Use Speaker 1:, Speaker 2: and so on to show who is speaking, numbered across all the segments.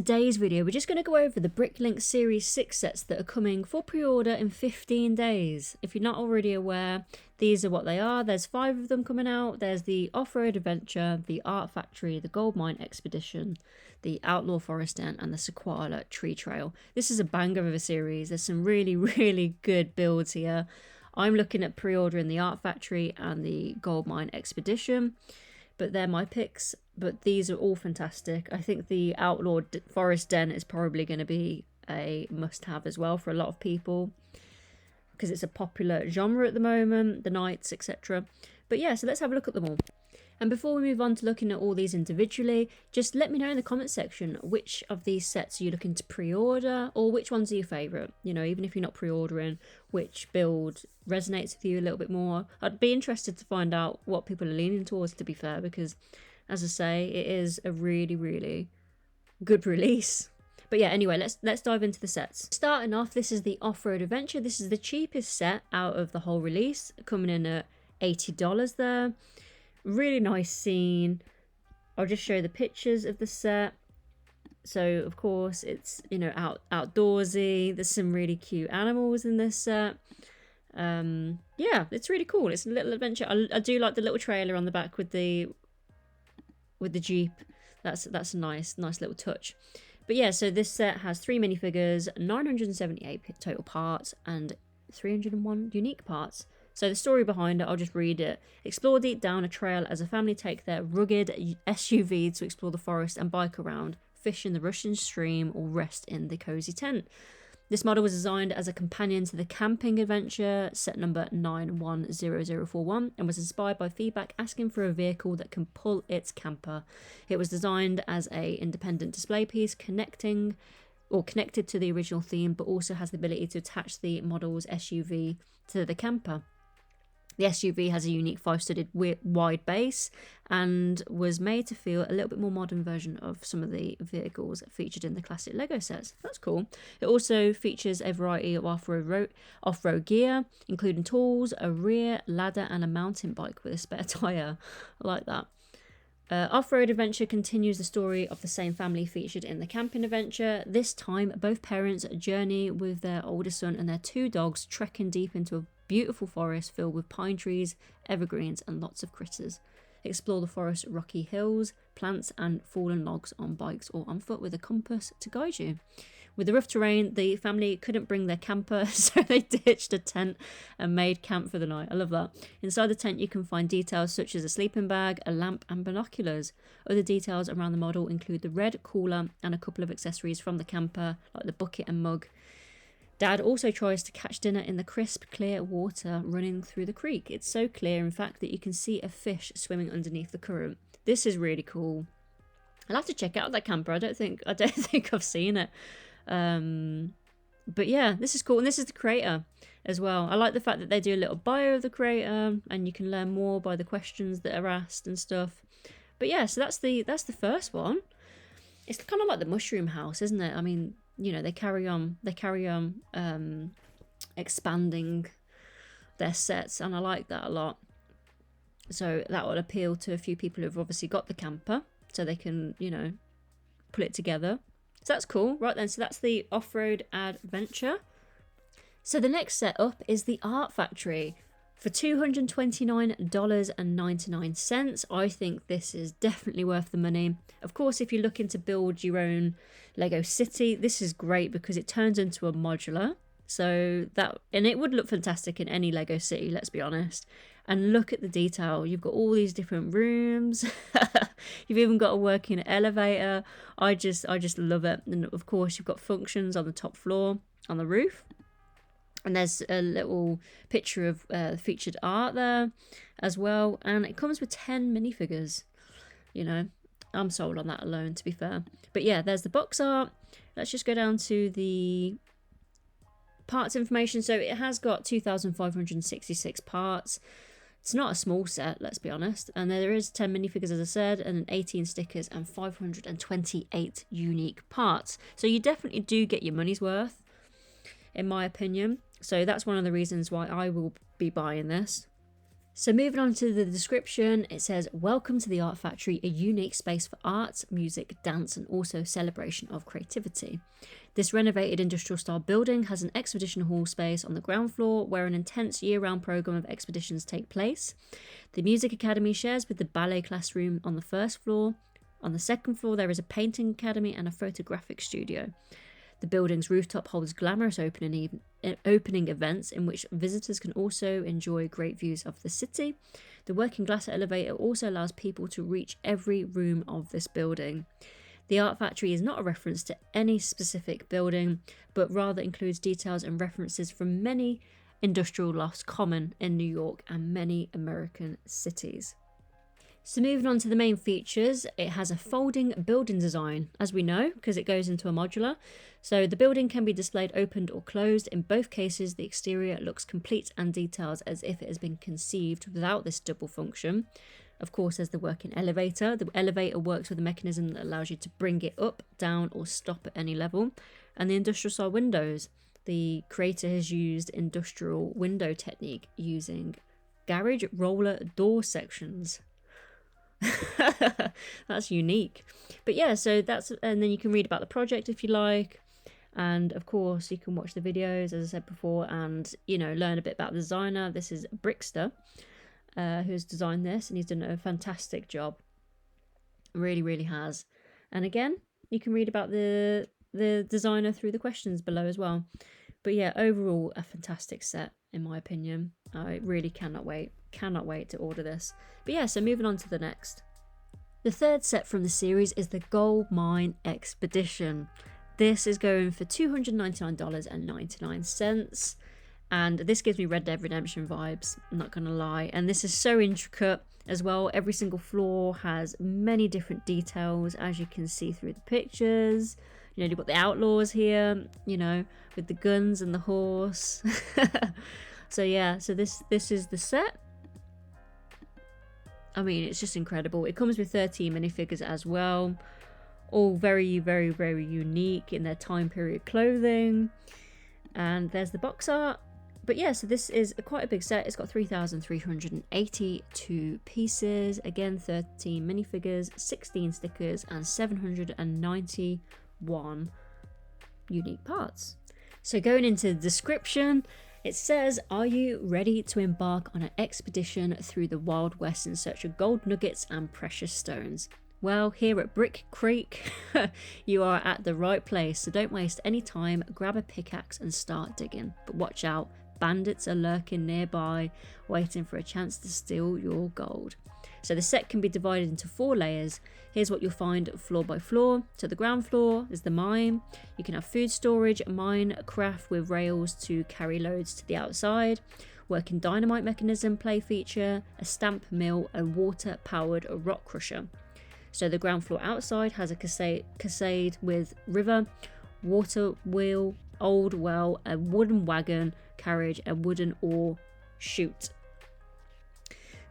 Speaker 1: Today's video, we're just going to go over the Bricklink Series 6 sets that are coming for pre-order in 15 days. If you're not already aware, these are what they are. There's 5 of them coming out. There's the Off-Road Adventure, the Art Factory, the Gold Mine Expedition, the Outlaw Forest Den, and the Sequoia Tree Trail. This is a banger of a series. There's some really, really good builds here. I'm looking at pre-ordering the Art Factory and the Gold Mine Expedition, but they're my picks. But these are all fantastic. I think the Outlaw Forest Den is probably going to be a must-have as well for a lot of people, because it's a popular genre at the moment, the knights, etc. But yeah, so let's have a look at them all. And before we move on to looking at all these individually, just let me know in the comment section which of these sets are you looking to pre-order, or which ones are your favourite. You know, even if you're not pre-ordering, which build resonates with you a little bit more. I'd be interested to find out what people are leaning towards, to be fair, because as I say, it is a really, really good release. But yeah, anyway, let's dive into the sets. Starting off, this is the Off-Road Adventure. This is the cheapest set out of the whole release, coming in at $80 there. Really nice scene. I'll just show the pictures of the set. So of course it's, you know, outdoorsy. There's some really cute animals in this set. Yeah, it's really cool. It's a little adventure. I do like the little trailer on the back with the Jeep. That's a nice little touch. But yeah, so this set has 3 minifigures, 978 total parts, and 301 unique parts. So the story behind it, I'll just read it. Explore deep down a trail as a family take their rugged SUV to explore the forest and bike around, fish in the rushing stream, or rest in the cozy tent. This model was designed as a companion to the camping adventure, set number 910041, and was inspired by feedback asking for a vehicle that can pull its camper. It was designed as an independent display piece connected to the original theme, but also has the ability to attach the model's SUV to the camper. The SUV has a unique 5-studded wide base and was made to feel a little bit more modern version of some of the vehicles featured in the classic Lego sets. That's cool. It also features a variety of off-road gear, including tools, a rear ladder, and a mountain bike with a spare tyre. I like that. Off-Road Adventure continues the story of the same family featured in the camping adventure. This time, both parents journey with their older son and their 2 dogs, trekking deep into a beautiful forest filled with pine trees, evergreens, and lots of critters. Explore the forest's rocky hills, plants, and fallen logs on bikes or on foot with a compass to guide you. With the rough terrain, the family couldn't bring their camper, so they ditched a tent and made camp for the night. I love that. Inside the tent, you can find details such as a sleeping bag, a lamp, and binoculars. Other details around the model include the red cooler and a couple of accessories from the camper, like the bucket and mug. Dad also tries to catch dinner in the crisp, clear water running through the creek. It's so clear, in fact, that you can see a fish swimming underneath the current. This is really cool. I'll have to check out that camper. I don't think I've seen it. But yeah, this is cool. And this is the creator as well. I like the fact that they do a little bio of the creator, and you can learn more by the questions that are asked and stuff. But yeah, so that's the first one. It's kind of like the Mushroom House, isn't it? I mean, you know, they carry on expanding their sets, and I like that a lot. So that will appeal to a few people who've obviously got the camper, so they can, you know, pull it together. So that's cool. Right then, so that's the Off-Road Adventure. So the next set up is the Art Factory. For $229.99, I think this is definitely worth the money. Of course, if you're looking to build your own Lego city, this is great because it turns into a modular. And it would look fantastic in any Lego city, let's be honest. And look at the detail. You've got all these different rooms. You've even got a working elevator. I just love it. And of course, you've got functions on the top floor, on the roof. And there's a little picture of featured art there as well. And it comes with 10 minifigures. You know, I'm sold on that alone, to be fair. But yeah, there's the box art. Let's just go down to the parts information. So it has got 2,566 parts. It's not a small set, let's be honest. And there is 10 minifigures, as I said, and 18 stickers and 528 unique parts. So you definitely do get your money's worth, in my opinion. So that's one of the reasons why I will be buying this. So moving on to the description, it says, welcome to the Art Factory, a unique space for art, music, dance, and also celebration of creativity. This renovated industrial style building has an expedition hall space on the ground floor where an intense year-round program of expeditions take place. The Music Academy shares with the ballet classroom on the first floor. On the second floor, there is a painting academy and a photographic studio. The building's rooftop holds glamorous opening events in which visitors can also enjoy great views of the city. The working glass elevator also allows people to reach every room of this building. The Art Factory is not a reference to any specific building, but rather includes details and references from many industrial lofts common in New York and many American cities. So moving on to the main features, it has a folding building design, as we know, because it goes into a modular. So the building can be displayed opened or closed. In both cases, the exterior looks complete and detailed as if it has been conceived without this double function. Of course, there's the working elevator. The elevator works with a mechanism that allows you to bring it up, down, or stop at any level. And the industrial style windows. The creator has used industrial window technique using garage roller door sections. That's unique. But yeah, so that's, and then you can read about the project if you like, and of course you can watch the videos as I said before, and learn a bit about the designer. This is Brickster, who's designed this, and he's done a fantastic job. Really has. And again, you can read about the designer through the questions below as well. But yeah, overall a fantastic set in my opinion. I really cannot wait to order this. But yeah, so moving on to the next. The third set from the series is the Gold Mine Expedition. This is going for $299.99, and this gives me Red Dead Redemption vibes, I'm not gonna lie. And this is so intricate as well. Every single floor has many different details, as you can see through the pictures. You've got the outlaws here, with the guns and the horse. So yeah, so this is the set. I mean, it's just incredible. It comes with 13 minifigures as well, all very unique in their time period clothing. And there's the box art. But yeah, so this is quite a big set. It's got 3,382 pieces, again 13 minifigures, 16 stickers, and 791 unique parts. So going into the description, it says, are you ready to embark on an expedition through the Wild West in search of gold nuggets and precious stones? Well, here at Brick Creek, you are at the right place, so don't waste any time, grab a pickaxe and start digging. But watch out, bandits are lurking nearby, waiting for a chance to steal your gold. So the set can be divided into 4 layers. Here's what you'll find floor by floor. So the ground floor is the mine. You can have food storage, mine craft with rails to carry loads to the outside, working dynamite mechanism play feature, a stamp mill, a water powered rock crusher. So the ground floor outside has a cassade with river, water wheel, old well, a wooden wagon carriage, a wooden ore chute.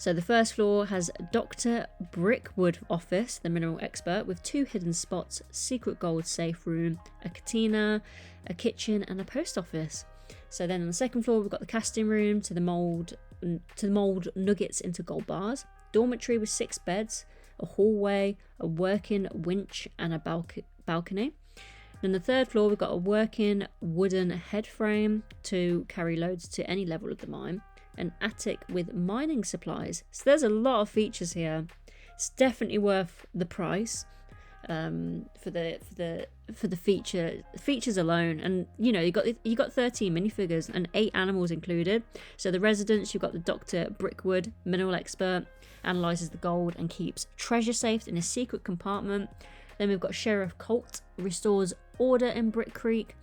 Speaker 1: So the first floor has Dr. Brickwood office, the mineral expert, with 2 hidden spots, secret gold safe room, a cantina, a kitchen, and a post office. So then on the second floor we've got the casting room to mold nuggets into gold bars, dormitory with 6 beds, a hallway, a working winch, and a balcony. Then the third floor we've got a working wooden head frame to carry loads to any level of the mine, an attic with mining supplies. So there's a lot of features here. It's definitely worth the price for the features alone. And you got 13 minifigures and 8 animals included. So the residents, you've got the Dr. Brickwood, mineral expert, analyzes the gold and keeps treasure safe in a secret compartment. Then we've got Sheriff Colt, restores order in Brick Creek,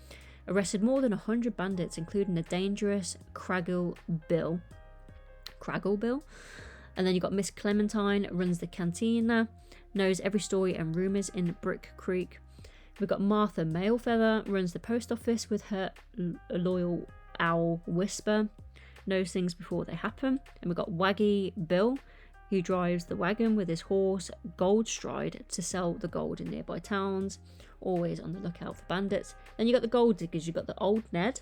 Speaker 1: arrested more than 100 bandits, including the dangerous Craggle Bill. And then you've got Miss Clementine, runs the cantina, knows every story and rumours in Brick Creek. We've got Martha Mailfeather, runs the post office with her loyal owl Whisper, knows things before they happen. And we've got Waggy Bill, who drives the wagon with his horse Goldstride to sell the gold in nearby towns, always on the lookout for bandits. Then you got the gold diggers. You've got the old Ned,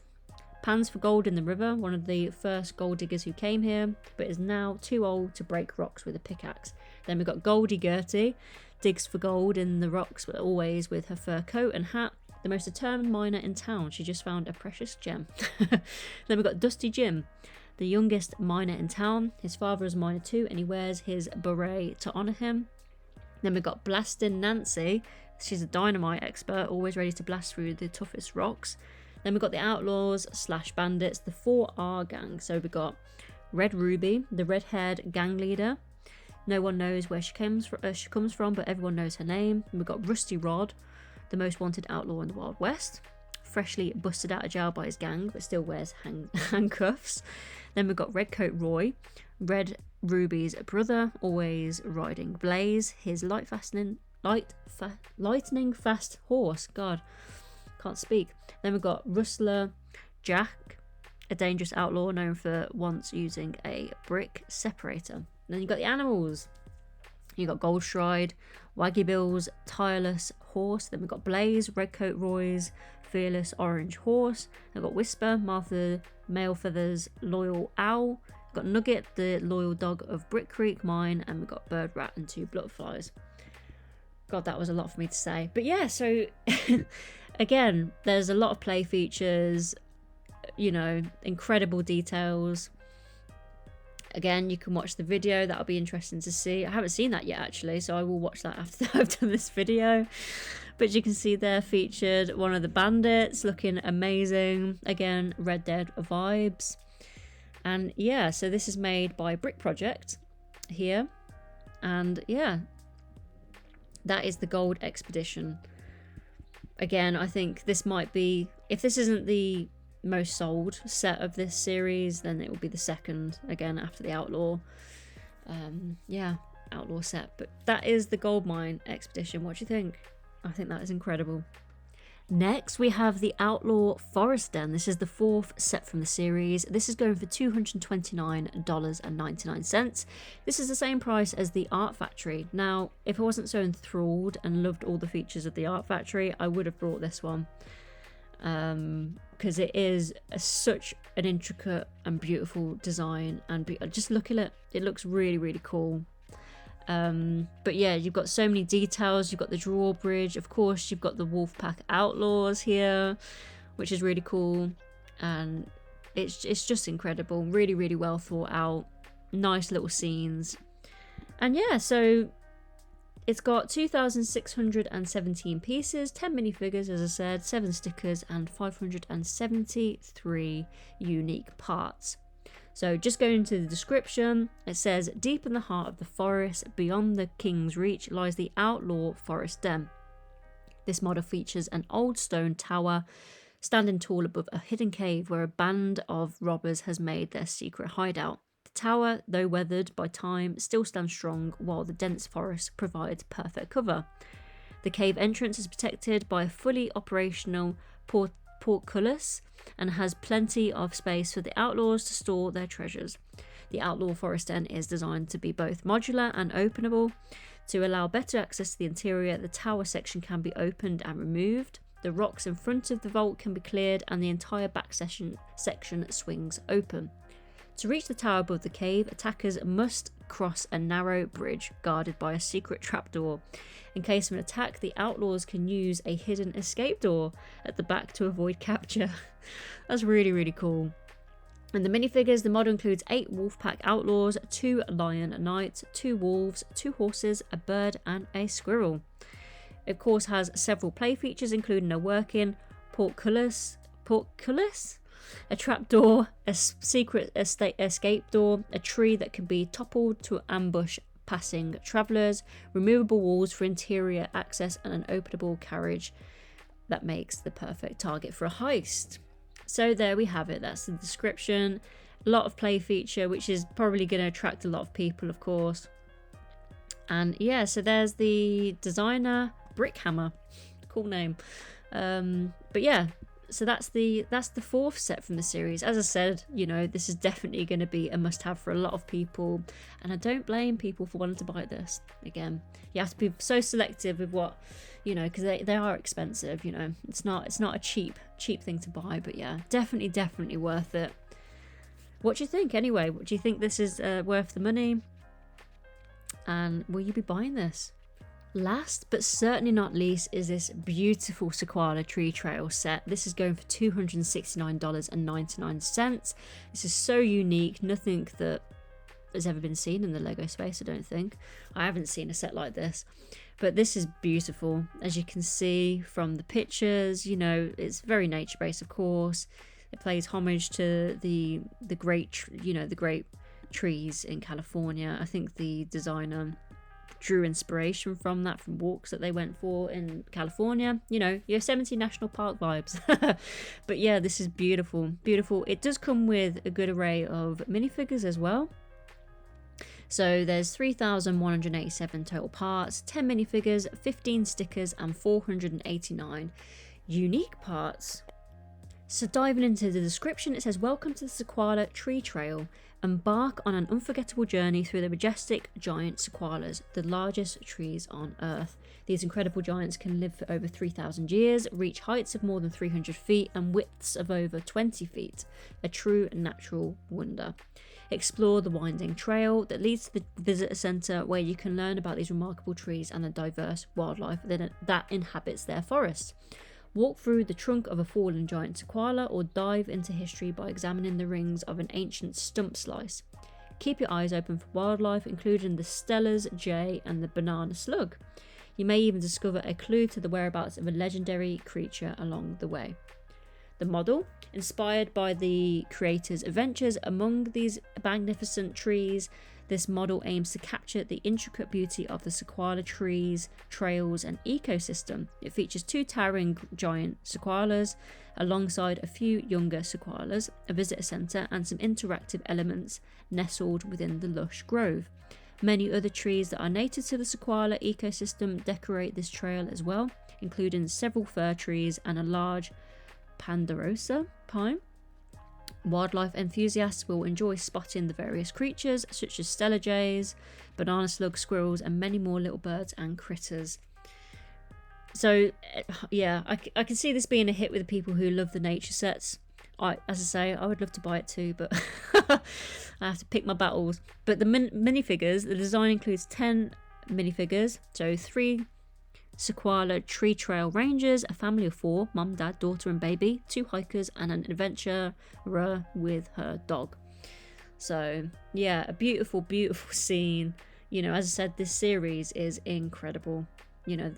Speaker 1: pans for gold in the river, one of the first gold diggers who came here, but is now too old to break rocks with a pickaxe. Then we've got Goldie Gertie, digs for gold in the rocks, but always with her fur coat and hat. The most determined miner in town. She just found a precious gem. Then we've got Dusty Jim, the youngest miner in town. His father is a miner too, and he wears his beret to honour him. Then we've got Blastin' Nancy. She's a dynamite expert, always ready to blast through the toughest rocks. Then we've got the Outlaws / Bandits, the 4R gang. So we've got Red Ruby, the red-haired gang leader. No one knows where she comes from, but everyone knows her name. And we've got Rusty Rod, the most wanted outlaw in the Wild West. Freshly busted out of jail by his gang, but still wears handcuffs. Then we've got Redcoat Roy, Red Ruby's brother, always riding Blaze, his lightning fast horse. God, can't speak. Then we've got Rustler Jack, a dangerous outlaw known for once using a brick separator. And then you've got the animals. You've got Goldstride, Waggy Bill's tireless horse. Then we've got Blaze, Redcoat Roy's fearless orange horse. Then we've got Whisper, Martha Malefeather's loyal owl. We've got Nugget, the loyal dog of Brick Creek Mine. And we've got Bird Rat and 2 Butterflies. God, that was a lot for me to say. But yeah, so again, there's a lot of play features, you know, incredible details. Again, you can watch the video. That'll be interesting to see. I haven't seen that yet, actually, so I will watch that after I've done this video. But you can see there featured one of the bandits looking amazing. Again, Red Dead vibes. And yeah, so this is made by Brick Project here. And yeah, that is the Gold Expedition. Again, I think this might be, if this isn't the most sold set of this series, then it will be the second, again after the Outlaw Outlaw set. But that is the Gold Mine Expedition. What do you think? I think that is incredible. Next we have the Outlaw Forest Den. This is the 4th set from the series. This is going for $229.99. This is the same price as the Art Factory. Now, if I wasn't so enthralled and loved all the features of the Art Factory, I would have brought this one. Because it is such an intricate and beautiful design, and just look at it, it looks really, really cool. But yeah, you've got so many details. You've got the drawbridge, of course, you've got the Wolfpack Outlaws here, which is really cool, and it's just incredible. Really, really well thought out, nice little scenes. And yeah, so it's got 2,617 pieces, 10 minifigures, as I said, 7 stickers, and 573 unique parts. So just going into the description, it says, deep in the heart of the forest, beyond the king's reach, lies the Outlaw Forest Den. This model features an old stone tower standing tall above a hidden cave where a band of robbers has made their secret hideout. The tower, though weathered by time, still stands strong while the dense forest provides perfect cover. The cave entrance is protected by a fully operational portcullis and has plenty of space for the outlaws to store their treasures. The Outlaw Forest Den is designed to be both modular and openable. To allow better access to the interior, the tower section can be opened and removed. The rocks in front of the vault can be cleared and the entire back section swings open. To reach the tower above the cave, attackers must cross a narrow bridge guarded by a secret trapdoor. In case of an attack, the outlaws can use a hidden escape door at the back to avoid capture. That's really, really cool. And the minifigures, the model includes 8 Wolfpack Outlaws, 2 Lion Knights, 2 Wolves, 2 Horses, a bird and a squirrel. It of course has several play features, including a working portcullis, a trapdoor, a secret escape door, a tree that can be toppled to ambush passing travellers, removable walls for interior access, and an openable carriage that makes the perfect target for a heist. So there we have it, that's the description. A lot of play feature, which is probably going to attract a lot of people, of course. And yeah, so there's the designer Brickhammer, cool name. But yeah, so that's the fourth set from the series. As I said, you know, this is definitely going to be a must-have for a lot of people, and I don't blame people for wanting to buy this. Again, you have to be so selective with what, you know, because they are expensive. You know, it's not a cheap thing to buy, but yeah, definitely worth it. What do you think anyway? Do you think this is worth the money? And will you be buying this? Last but certainly not least is this beautiful Sequoia tree trail set. This is going for $269.99. This is so unique, nothing that has ever been seen in the Lego space, I don't think. I haven't seen a set like this, but this is beautiful. As you can see from the pictures, you know, it's very nature based, of course. It pays homage to the great, you know, the great trees in California. I think the designer drew inspiration from that, from walks that they went for in California, you know, Yosemite National Park vibes. But yeah, this is beautiful. It does come with a good array of minifigures as well. So there's 3,187 total parts, 10 minifigures, 15 stickers, and 489 unique parts. So diving into the description, it says, welcome to the Sequoia Tree Trail. Embark on an unforgettable journey through the majestic giant sequoias, the largest trees on Earth. These incredible giants can live for over 3,000 years, reach heights of more than 300 feet and widths of over 20 feet. A true natural wonder. Explore the winding trail that leads to the visitor centre, where you can learn about these remarkable trees and the diverse wildlife that inhabits their forests. Walk through the trunk of a fallen giant sequoia, or dive into history by examining the rings of an ancient stump slice. Keep your eyes open for wildlife, including the Steller's jay and the banana slug. You may even discover a clue to the whereabouts of a legendary creature along the way. The model, inspired by the creator's adventures among these magnificent trees, this model aims to capture the intricate beauty of the sequoia trees, trails, and ecosystem. It features 2 towering giant sequoias alongside a few younger sequoias, a visitor centre, and some interactive elements nestled within the lush grove. Many other trees that are native to the sequoia ecosystem decorate this trail as well, including several fir trees and a large ponderosa pine. Wildlife enthusiasts will enjoy spotting the various creatures such as Stellar jays, banana slugs, squirrels, and many more little birds and critters. So yeah, I can see this being a hit with the people who love the nature sets. As I say, I would love to buy it too, but I have to pick my battles. But the minifigures, the design includes 10 minifigures, so 3 Sequoia Tree Trail Rangers, a family of 4, mum, dad, daughter and baby, 2 hikers, and an adventurer with her dog. So yeah, a beautiful scene. You know, as I said, this series is incredible. You know,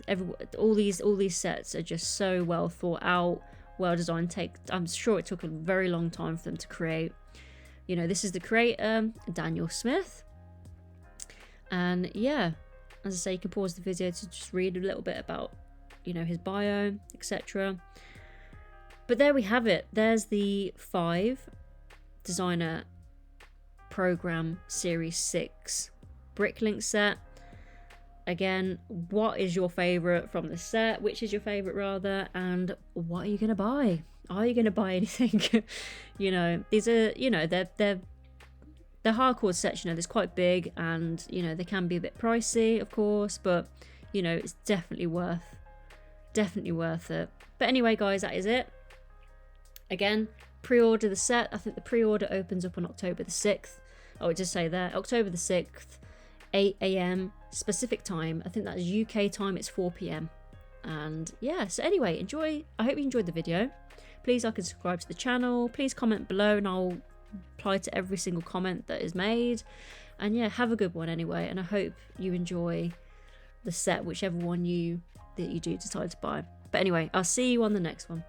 Speaker 1: all these sets are just so well thought out, well designed. I'm sure it took a very long time for them to create. You know, this is the creator, Daniel Smith, and yeah, as I say, you can pause the video to just read a little bit about, you know, his bio, etc. But there we have it. There's the 5 Designer Programme Series 6 Bricklink set. Again, what is your favourite from the set? Which is your favourite rather? And what are you going to buy? Are you going to buy anything? You know, these are, you know, they're hardcore sets, you know, it's quite big, and you know, they can be a bit pricey, of course, but you know, it's definitely worth it. But anyway, guys, that is it. Again, pre-order the set. I think the pre-order opens up on October the 6th. Oh, it does say there, October the 6th, 8 AM specific time. I think that's UK time, it's 4 PM. And yeah, so anyway, I hope you enjoyed the video. Please like and subscribe to the channel. Please comment below and I'll reply to every single comment that is made. And yeah, have a good one anyway, and I hope you enjoy the set, whichever one that you do decide to buy. But anyway, I'll see you on the next one.